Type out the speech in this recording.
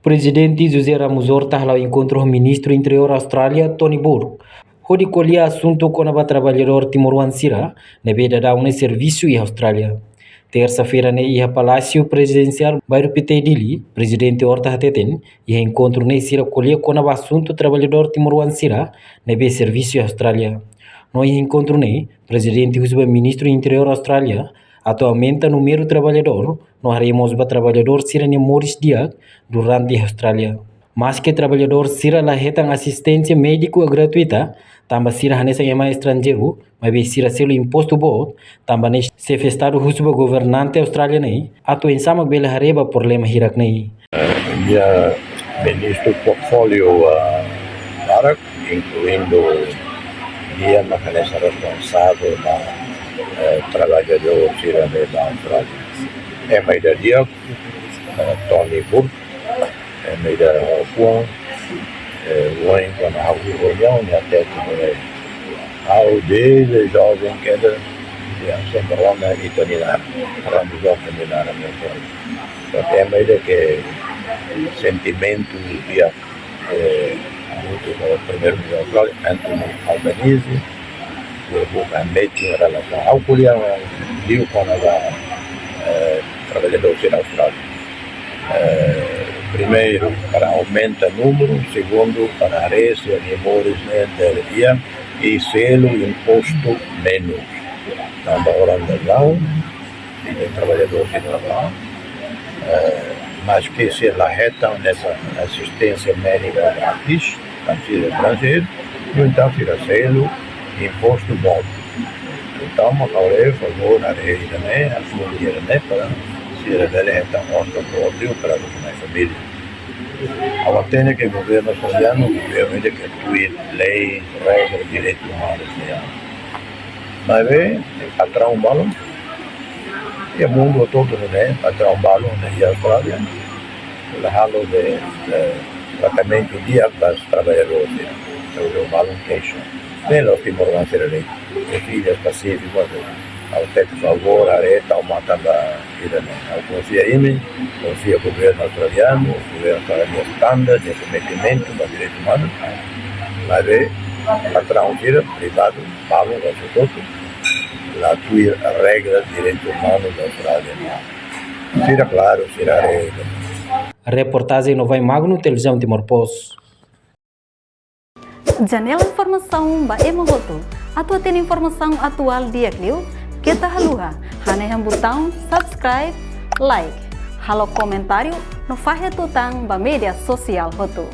Presidente José Ramos Horta ao encontro com o ministro interior Austrália, Tony Burke. Onde colhia assunto com o trabalhador timoruansira, na beira da um serviço em Austrália. Terça-feira, no Palácio Presidencial bairro Pitedili, presidente Horta Hateten, e encontro na Sira colhia com o assunto trabalhador timoruansira, na beira serviço em Austrália. No encontro, presidente e ministro interior Austrália, atualmente o número de trabalhador, nós haremos o trabalhador Sira Morris Diak durante a Austrália. Mas que trabalhador Sira lá retam assistência médica gratuita, também Sira nessa é estrangeiro, mas Sira selo imposto bom, também se festado o governante australiano, atu em sama bela hareba problema hirak nei. Dia ministro portfólio Barak, incluindo dia makanesa responsável da trabalhador cidadão da Austrália. É mais da dia Tony Burke, é mais da Juan, Juan quando a reunião e até ao desde jovem que era sempre lá e Tony lá, Ramos Horta lá na minha forma. É mais da que sentimento dia muito o primeiro-ministro da Austrália, Anthony Albanese, em relação ao colhão viu quando a trabalhador da Austrália. Primeiro, para aumentar o número, segundo, para a receita de memórias da dia e selo imposto menos. Estamos orando lá, e trabalhador da Austrália. Mas que se larretam nessa assistência médica grátis, para ser estrangeiro, no entanto, será selo imposto bom. Então, por favor, a rede também, a família também, para ser a nossa própria para a família. Agora, tem que o governo australiano, o governo tem que incluir leis, regras, direitos humanos. Mas vem, atrás um balão, e o mundo todo, atrás um balão na Austrália, o halo de tratamento dia para os trabalhadores, o balão queixo. Bem, os timoruansira ali, filhas pacíficas, ao ter favor, areta, ao matar da vida, ao confia em mim, confia o governo australiano, o governo australiano estándar de comprometimento dos direitos humanos, mas é a transfira privado, pago a todos, a tua regra de direitos humanos da Austrália. Será claro, será regra. A reportagem no Vai Magno, televisão Timor-Post. Janela informação ba emogoto. Atua tem informação atual dia Clio. Kita haluha. Haneham botão subscribe, like. Halo comentário no fahe tutang ba media sosial hotu.